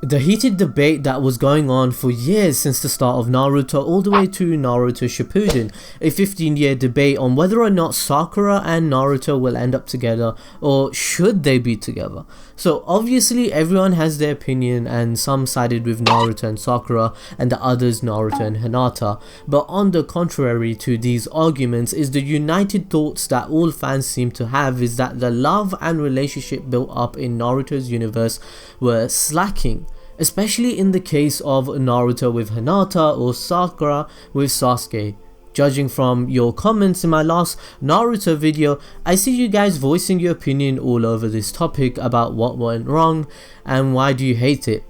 The heated debate that was going on for years since the start of Naruto all the way to Naruto Shippuden, a 15-year debate on whether or not Sakura and Naruto will end up together or should they be together. So obviously everyone has their opinion, and some sided with Naruto and Sakura and the others Naruto and Hinata, but on the contrary to these arguments is the united thoughts that all fans seem to have is that the love and relationship built up in Naruto's universe were slacking. Especially in the case of Naruto with Hinata or Sakura with Sasuke. Judging from your comments in my last Naruto video, I see you guys voicing your opinion all over this topic about what went wrong and why do you hate it.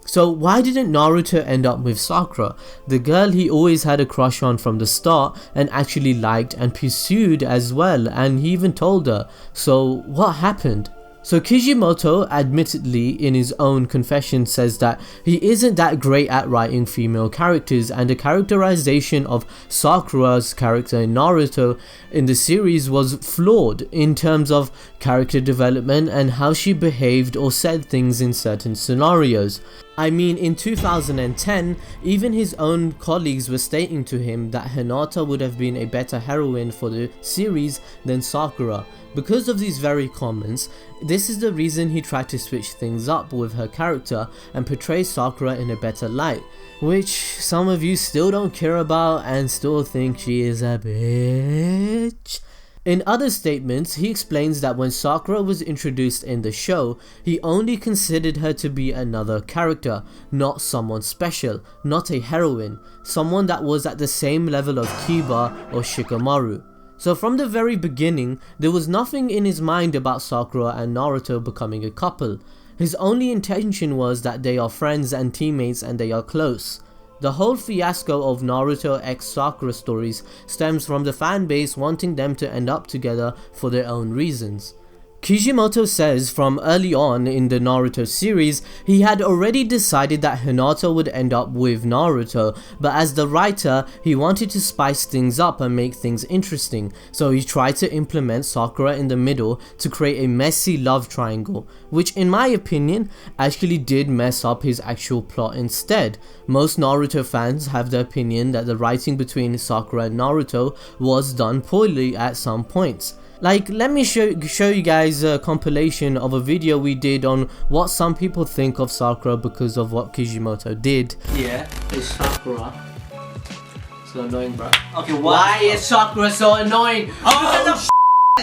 So why didn't Naruto end up with Sakura, the girl he always had a crush on from the start and actually liked and pursued as well, and he even told her? So what happened? So Kishimoto, admittedly in his own confession, says that he isn't that great at writing female characters, and the characterization of Sakura's character in Naruto in the series was flawed in terms of character development and how she behaved or said things in certain scenarios. I mean, in 2010, even his own colleagues were stating to him that Hinata would have been a better heroine for the series than Sakura. Because of these very comments, this is the reason he tried to switch things up with her character and portray Sakura in a better light, which some of you still don't care about and still think she is a bitch. In other statements, he explains that when Sakura was introduced in the show, he only considered her to be another character, not someone special, not a heroine, someone that was at the same level of Kiba or Shikamaru. So from the very beginning, there was nothing in his mind about Sakura and Naruto becoming a couple. His only intention was that they are friends and teammates and they are close. The whole fiasco of Naruto x Sakura stories stems from the fanbase wanting them to end up together for their own reasons. Kishimoto says from early on in the Naruto series, he had already decided that Hinata would end up with Naruto, but as the writer, he wanted to spice things up and make things interesting, so he tried to implement Sakura in the middle to create a messy love triangle, which in my opinion actually did mess up his actual plot instead. Most Naruto fans have the opinion that the writing between Sakura and Naruto was done poorly at some points. Like, let me show you guys a compilation of a video we did on what some people think of Sakura because of what Kishimoto did. Yeah, it's Sakura. So annoying, bro. Okay, why is Sakura so annoying? Oh,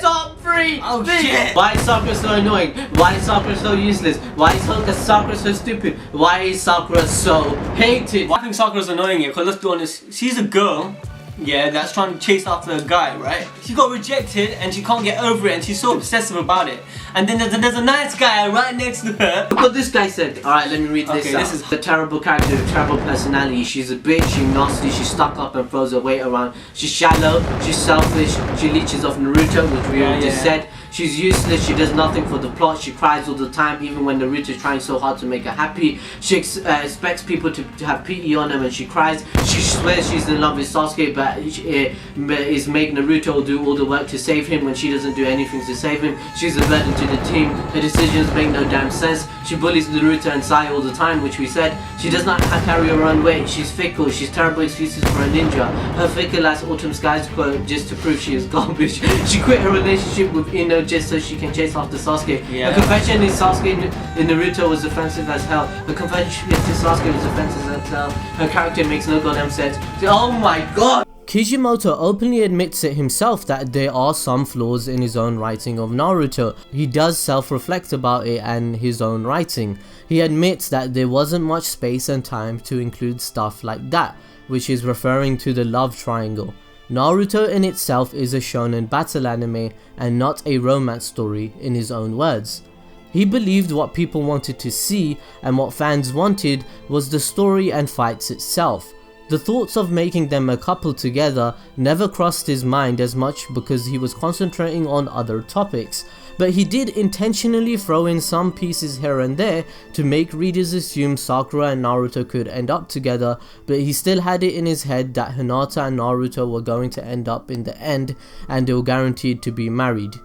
top 3! Oh shit! Why is Sakura so annoying? Why is Sakura so useless? Why is Sakura so stupid? Why is Sakura so hated? I think Sakura's annoying here, because let's be honest, she's a girl, yeah, that's trying to chase after a guy, right? She got rejected and she can't get over it and she's so obsessive about it. And then there's a nice guy right next to her. Look what this guy said. Alright, let me read this out. This is a terrible character with terrible personality. She's a bitch, she's nasty, she's stuck up and throws her weight around. She's shallow, she's selfish, she leeches off Naruto, which we already said. She's useless, she does nothing for the plot, she cries all the time even when Naruto is trying so hard to make her happy. She expects people to have pity on her when she cries. She swears she's in love with Sasuke but is making Naruto do all the work to save him when she doesn't do anything to save him. She's a burden to the team, her decisions make no damn sense. She bullies Naruto and Sai all the time, which we said. She does not carry her own weight, she's fickle, she's terrible excuses for a ninja. Her fickle as Autumn Skies quote just to prove she is garbage. She quit her relationship with Ino just so she can chase after Sasuke. Her confession in Sasuke in Naruto was offensive as hell. Her confession to Sasuke was offensive as hell. Her character makes no goddamn sense. Oh my god! Kishimoto openly admits it himself that there are some flaws in his own writing of Naruto. He does self-reflect about it and his own writing. He admits that there wasn't much space and time to include stuff like that, which is referring to the love triangle. Naruto in itself is a shonen battle anime and not a romance story in his own words. He believed what people wanted to see and what fans wanted was the story and fights itself. The thoughts of making them a couple together never crossed his mind as much because he was concentrating on other topics, but he did intentionally throw in some pieces here and there to make readers assume Sakura and Naruto could end up together, but he still had it in his head that Hinata and Naruto were going to end up in the end and they were guaranteed to be married.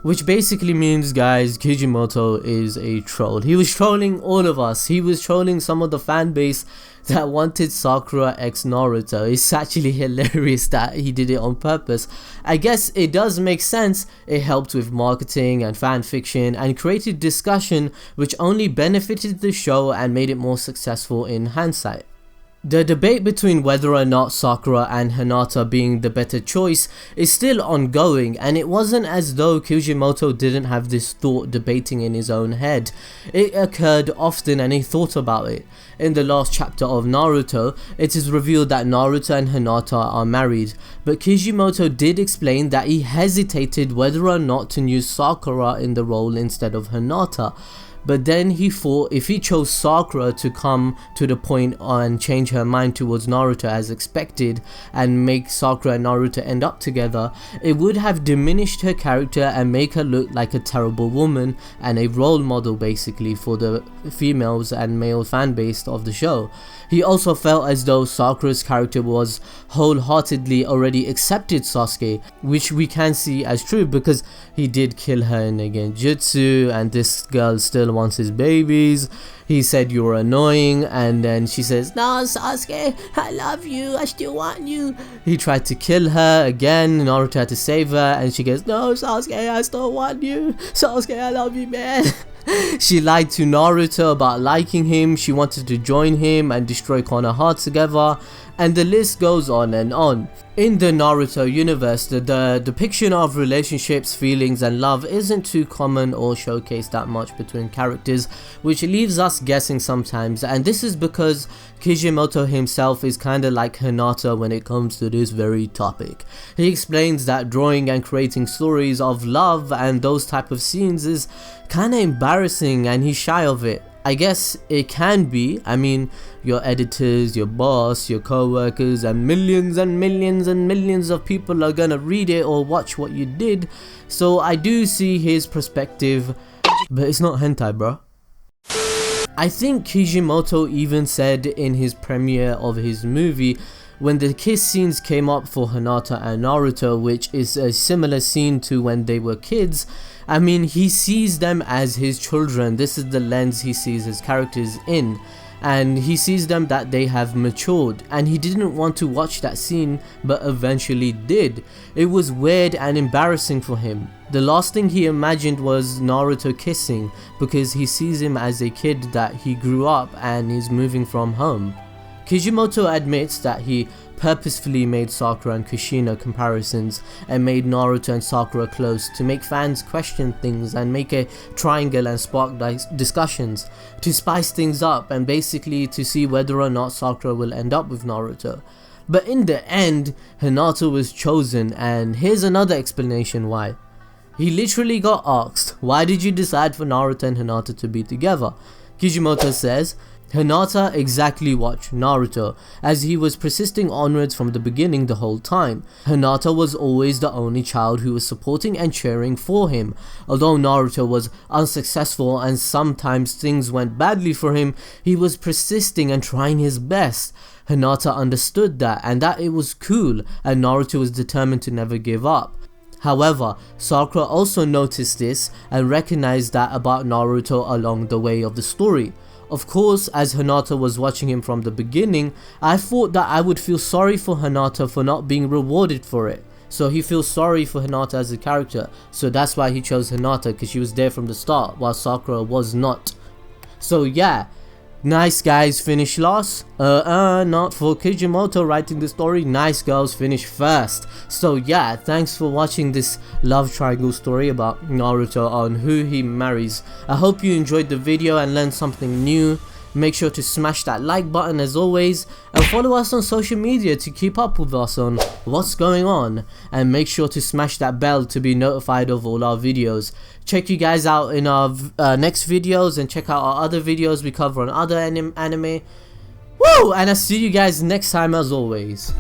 Which basically means, guys, Kishimoto is a troll. He was trolling all of us. He was trolling some of the fan base that wanted Sakura x Naruto. It's actually hilarious that he did it on purpose. I guess it does make sense. It helped with marketing and fan fiction and created discussion which only benefited the show and made it more successful in hindsight. The debate between whether or not Sakura and Hinata being the better choice is still ongoing, and it wasn't as though Kishimoto didn't have this thought debating in his own head. It occurred often and he thought about it. In the last chapter of Naruto, it is revealed that Naruto and Hinata are married, but Kishimoto did explain that he hesitated whether or not to use Sakura in the role instead of Hinata. But then he thought if he chose Sakura to come to the point and change her mind towards Naruto as expected and make Sakura and Naruto end up together, it would have diminished her character and make her look like a terrible woman and a role model basically for the females and male fan base of the show. He also felt as though Sakura's character was wholeheartedly already accepted Sasuke, which we can see as true because he did kill her in a genjutsu and this girl still wants his babies. He said you're annoying and then she says, "No Sasuke, I love you, I still want you." He tried to kill her again, Naruto had to save her and she goes, "No Sasuke, I still want you, Sasuke, I love you man." She lied to Naruto about liking him, she wanted to join him and destroy Konoha together, and the list goes on and on. In the Naruto universe, the depiction of relationships, feelings and love isn't too common or showcased that much between characters, which leaves us guessing sometimes, and this is because Kishimoto himself is kinda like Hinata when it comes to this very topic. He explains that drawing and creating stories of love and those type of scenes is kinda embarrassing and he's shy of it. I guess it can be. I mean, your editors, your boss, your co-workers and millions and millions and millions of people are gonna read it or watch what you did, so I do see his perspective, but it's not hentai, bro. I think Kishimoto even said in his premiere of his movie, when the kiss scenes came up for Hinata and Naruto, which is a similar scene to when they were kids, I mean, he sees them as his children. This is the lens he sees his characters in, and he sees them that they have matured, and he didn't want to watch that scene but eventually did. It was weird and embarrassing for him. The last thing he imagined was Naruto kissing because he sees him as a kid that he grew up and is moving from home. Kishimoto admits that he purposefully made Sakura and Kushina comparisons and made Naruto and Sakura close to make fans question things and make a triangle and spark discussions, to spice things up and basically to see whether or not Sakura will end up with Naruto. But in the end, Hinata was chosen, and here's another explanation why. He literally got asked, "Why did you decide for Naruto and Hinata to be together?" Kishimoto says, Hinata exactly watched Naruto, as he was persisting onwards from the beginning the whole time. Hinata was always the only child who was supporting and cheering for him. Although Naruto was unsuccessful and sometimes things went badly for him, he was persisting and trying his best. Hinata understood that and that it was cool, and Naruto was determined to never give up. However, Sakura also noticed this and recognized that about Naruto along the way of the story. Of course, as Hinata was watching him from the beginning, I thought that I would feel sorry for Hinata for not being rewarded for it. So he feels sorry for Hinata as a character, so that's why he chose Hinata, because she was there from the start while Sakura was not. So yeah, nice guys finish last, not for Kishimoto writing the story, nice girls finish first. So yeah, thanks for watching this love triangle story about Naruto on who he marries. I hope you enjoyed the video and learned something new. Make sure to smash that like button as always, and follow us on social media to keep up with us on what's going on, and make sure to smash that bell to be notified of all our videos. Check you guys out in our next videos, and check out our other videos we cover on other anime. Woo! And I'll see you guys next time as always.